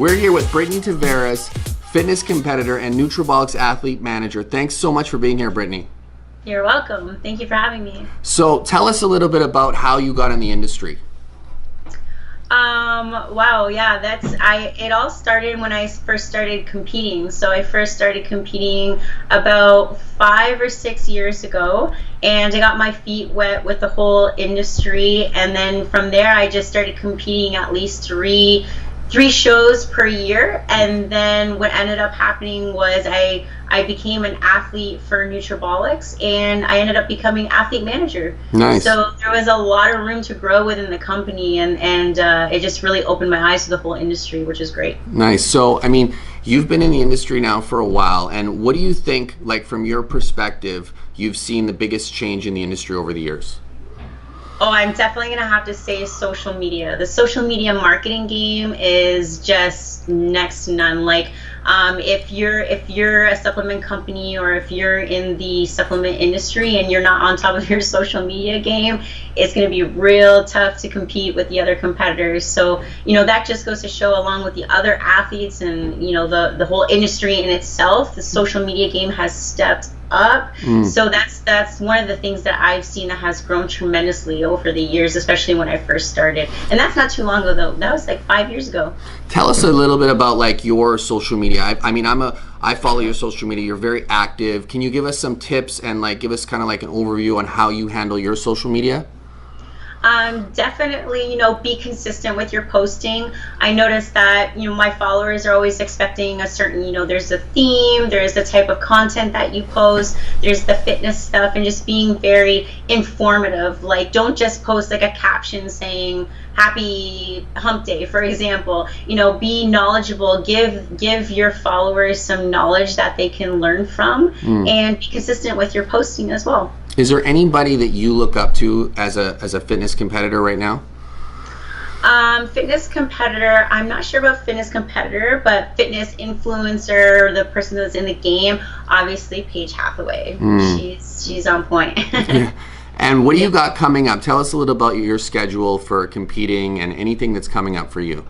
We're here with Brittany Tavares, fitness competitor and Nutrabolics athlete manager. Thanks so much for being here, Brittany. You're welcome. Thank you for having me. So tell us a little bit about how you got in the industry. Wow, yeah, it all started when I first started competing. So I first started competing about 5 or 6 years ago, and I got my feet wet with the whole industry. And then from there, I just started competing at least three shows per year. And then what ended up happening was I became an athlete for Nutrabolics, and I ended up becoming athlete manager. Nice. So there was a lot of room to grow within the company, and it just really opened my eyes to the whole industry, which is great. Nice. So, I mean, you've been in the industry now for a while, and what do you think, like from your perspective, you've seen the biggest change in the industry over the years? Oh, I'm definitely going to have to say social media. The social media marketing game is just next to none. Like, if you're a supplement company, or if you're in the supplement industry and you're not on top of your social media game, it's going to be real tough to compete with the other competitors. So, that just goes to show, along with the other athletes and, the whole industry in itself, the social media game has stepped up. So that's one of the things that I've seen that has grown tremendously over the years, especially when I first started. And that's not too long ago, though. That was like 5 years ago. Tell us a little bit about like your social media. I follow your social media. You're very active. Can you give us some tips and like give us kind of like an overview on how you handle your social media? Definitely, be consistent with your posting. I noticed that, my followers are always expecting a certain, there's a theme, there's the type of content that you post, there's the fitness stuff, and just being very informative. Like, don't just post like a caption saying happy hump day, for example. Be knowledgeable, give your followers some knowledge that they can learn from, and be consistent with your posting as well. Is there anybody that you look up to as a fitness competitor right now? Fitness competitor, I'm not sure about fitness competitor, but fitness influencer, the person that's in the game, obviously Paige Hathaway. She's on point. Yeah. And what do you got coming up? Tell us a little about your schedule for competing and anything that's coming up for you.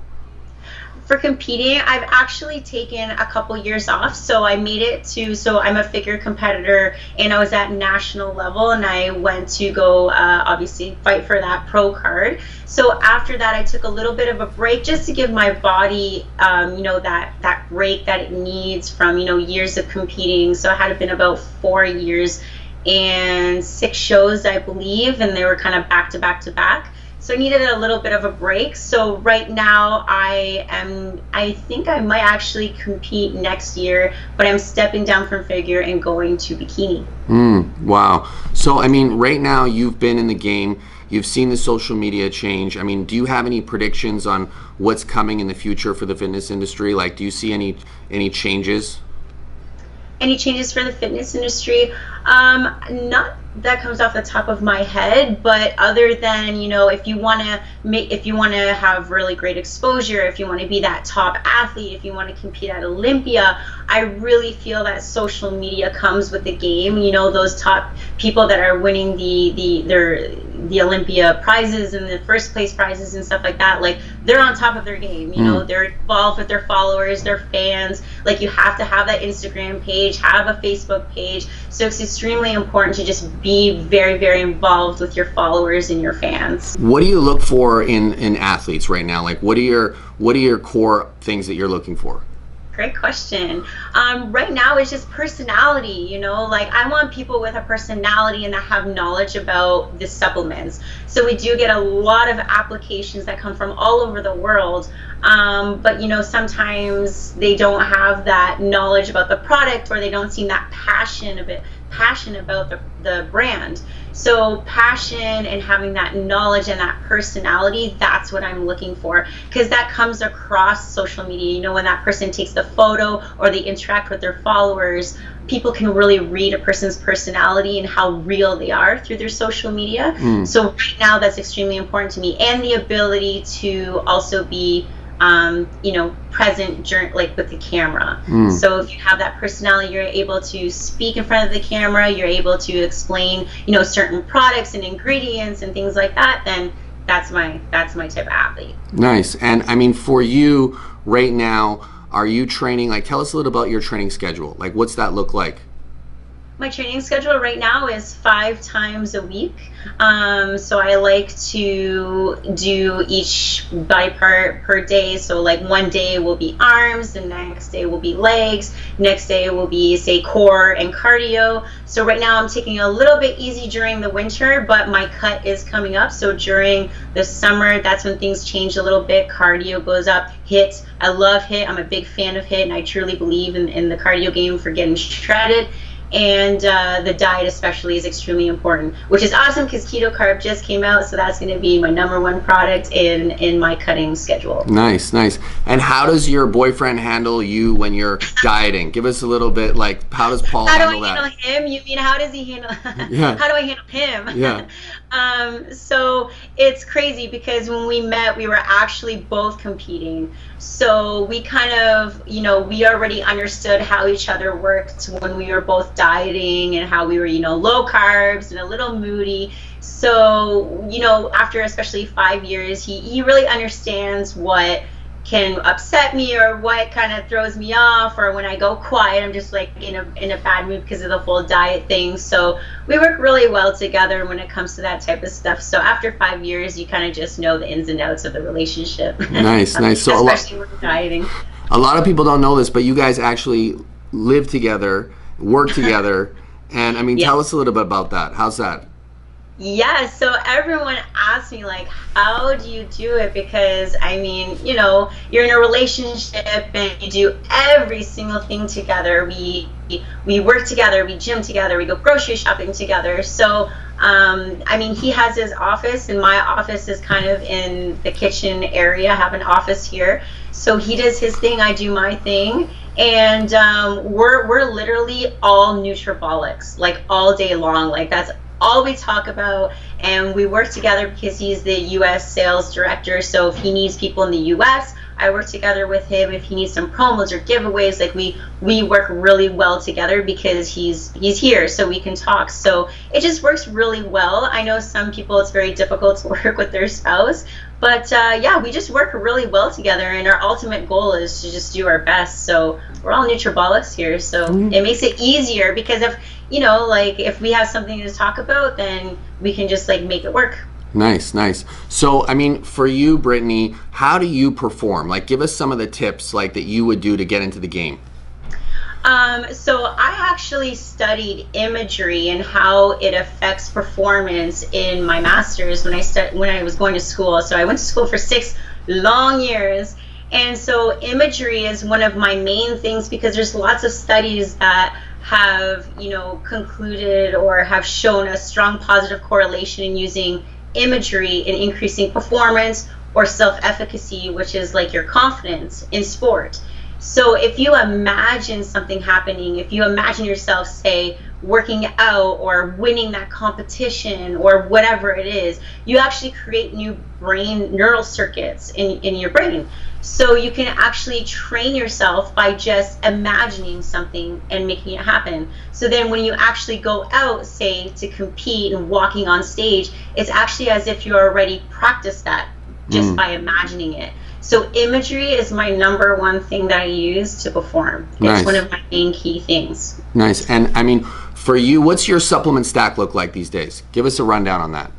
For competing, I've actually taken a couple years off. So I made it so I'm a figure competitor, and I was at national level, and I went to go obviously fight for that pro card. So after that, I took a little bit of a break just to give my body, that break that it needs from, years of competing. So it had been about 4 years and 6 shows, I believe, and they were kind of back to back to back. So I needed a little bit of a break. So right now I think I might actually compete next year, but I'm stepping down from figure and going to bikini. Wow. So, right now you've been in the game, you've seen the social media change. Do you have any predictions on what's coming in the future for the fitness industry? Like, do you see any changes? Any changes for the fitness industry? Not that comes off the top of my head, but other than, if you want to have really great exposure, if you want to be that top athlete, if you want to compete at Olympia, I really feel that social media comes with the game. Those top people that are winning the Olympia prizes and the first place prizes and stuff like that, like, they're on top of their game. They're involved with their followers, their fans. Like, you have to have that Instagram page, have a Facebook page. So it's extremely important to just be very, very involved with your followers and your fans. What do you look for in athletes right now? Like, what are your core things that you're looking for? Great question. Right now it's just personality, like, I want people with a personality and that have knowledge about the supplements. So we do get a lot of applications that come from all over the world, but sometimes they don't have that knowledge about the product, or they don't seem that passionate about the brand. So passion and having that knowledge and that personality, that's what I'm looking for, because that comes across social media. When that person takes the photo or they interact with their followers, people can really read a person's personality and how real they are through their social media. So right now, that's extremely important to me, and the ability to also be present during, like, with the camera. So if you have that personality, you're able to speak in front of the camera, you're able to explain, certain products and ingredients and things like that, then that's my type of athlete. Nice. And for you, right now, are you training, like tell us a little about your training schedule. Like what's that look like? My training schedule right now is 5 times a week. So I like to do each body part per day. So like one day will be arms, the next day will be legs, next day will be say core and cardio. So right now I'm taking a little bit easy during the winter, but my cut is coming up. So during the summer, that's when things change a little bit. Cardio goes up, HIIT. I love HIIT. I'm a big fan of HIIT, and I truly believe in the cardio game for getting shredded. And the diet especially is extremely important, which is awesome because keto carb just came out, so that's going to be my #1 product in my cutting schedule. Nice. And how does your boyfriend handle you when you're dieting? Give us a little bit, like how does Paul handle that? How do I handle him? You mean how does he handle? Yeah. How do I handle him? Yeah. So it's crazy because when we met, we were actually both competing. So we kind of, we already understood how each other worked when we were both dieting and how we were, low carbs and a little moody. So, after especially 5 years, he really understands what can upset me or what kind of throws me off, or when I go quiet, I'm just like in a bad mood because of the whole diet thing. So we work really well together when it comes to that type of stuff. So after 5 years, you kind of just know the ins and outs of the relationship. Nice. So especially when dieting. A lot of people don't know this, but you guys actually live together, work together, and I mean, Yes. Tell us a little bit about that. How's that? Yeah, so everyone asks me, like, how do you do it? Because, I mean, you're in a relationship and you do every single thing together. We work together, we gym together, we go grocery shopping together. So, I mean, he has his office, and my office is kind of in the kitchen area. I have an office here. So he does his thing, I do my thing. And we're literally all Nutrabolics, like all day long. Like that's all we talk about, and we work together because he's the U.S. sales director. So if he needs people in the U.S., I work together with him. If he needs some promos or giveaways, like we work really well together because he's here, so we can talk. So it just works really well. I know some people it's very difficult to work with their spouse, but yeah, we just work really well together, and our ultimate goal is to just do our best. So we're all Nutrabolics here, so it makes it easier because if we have something to talk about, then we can just like make it work. Nice. So, I mean, for you, Brittany, how do you perform? Like, give us some of the tips like that you would do to get into the game. So I actually studied imagery and how it affects performance in my master's when I was going to school. So I went to school for 6 long years. And so imagery is one of my main things because there's lots of studies that have, concluded or have shown a strong positive correlation in using imagery in increasing performance or self-efficacy, which is like your confidence in sport. So if you imagine something happening, if you imagine yourself, say, working out or winning that competition or whatever it is, you actually create new neural circuits in your brain. So you can actually train yourself by just imagining something and making it happen. So then when you actually go out, say, to compete and walking on stage, it's actually as if you already practiced that just by imagining it. So imagery is my #1 thing that I use to perform. Nice. It's one of my main key things. Nice. And I mean, for you, what's your supplement stack look like these days? Give us a rundown on that.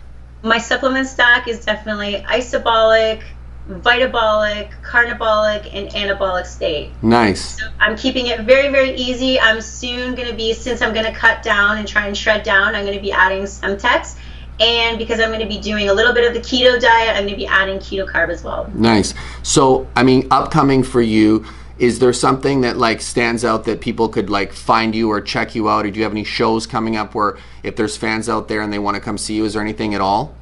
My supplement stack is definitely isobolic, vitabolic, carnibolic, and anabolic state. Nice. So I'm keeping it very, very easy. I'm soon going to be, since I'm going to cut down and try and shred down, I'm going to be adding Semtex. And because I'm going to be doing a little bit of the keto diet, I'm going to be adding keto carb as well. Nice. So, I mean, upcoming for you, is there something that like stands out that people could like find you or check you out? Or do you have any shows coming up where if there's fans out there and they want to come see you, is there anything at all?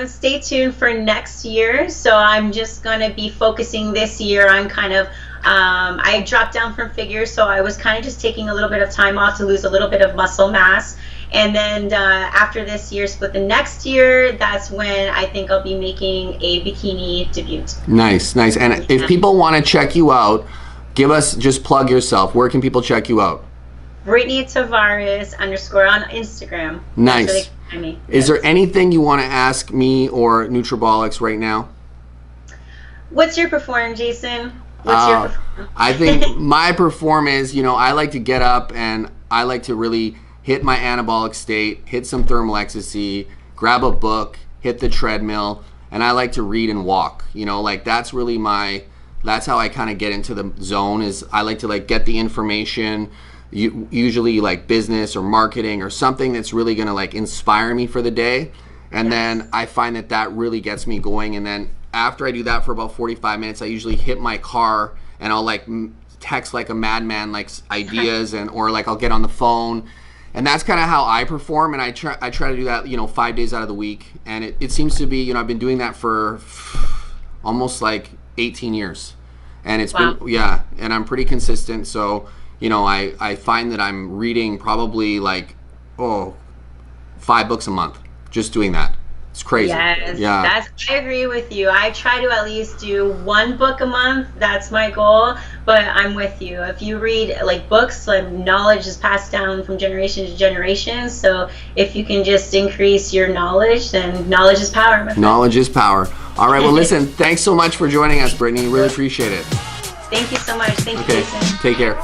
Stay tuned for next year. So I'm just going to be focusing this year on kind of, I dropped down from figures, so I was kind of just taking a little bit of time off to lose a little bit of muscle mass. And then after this year, split the next year, that's when I think I'll be making a bikini debut. Nice. And if people want to check you out, just plug yourself. Where can people check you out? Brittany Tavares _ on Instagram. Nice. Is there anything you want to ask me or Nutrabolics right now? What's your perform, Jayson? What's your perform? I think my perform is, I like to get up and I like to really hit my anabolic state, hit some thermal ecstasy, grab a book, hit the treadmill, and I like to read and walk. Like that's really that's how I kind of get into the zone. Is I like to like get the information, usually like business or marketing or something that's really gonna like inspire me for the day. And then I find that really gets me going. And then after I do that for about 45 minutes, I usually hit my car and I'll like text like a madman, like ideas, or like I'll get on the phone. And that's kind of how I perform. And I try to do that, 5 days out of the week. And it seems to be, I've been doing that for almost like 18 years. And it's been, and I'm pretty consistent. So, I find that I'm reading probably like, 5 books a month, just doing that. It's crazy. Yes, yeah. I agree with you. I try to at least do 1 book a month. That's my goal. But I'm with you. If you read like books, like knowledge is passed down from generation to generation. So if you can just increase your knowledge, then knowledge is power. My friend. Knowledge is power. All right. Well, listen. Thanks so much for joining us, Brittany. Really appreciate it. Thank you so much. Thank you, Jayson. Take care.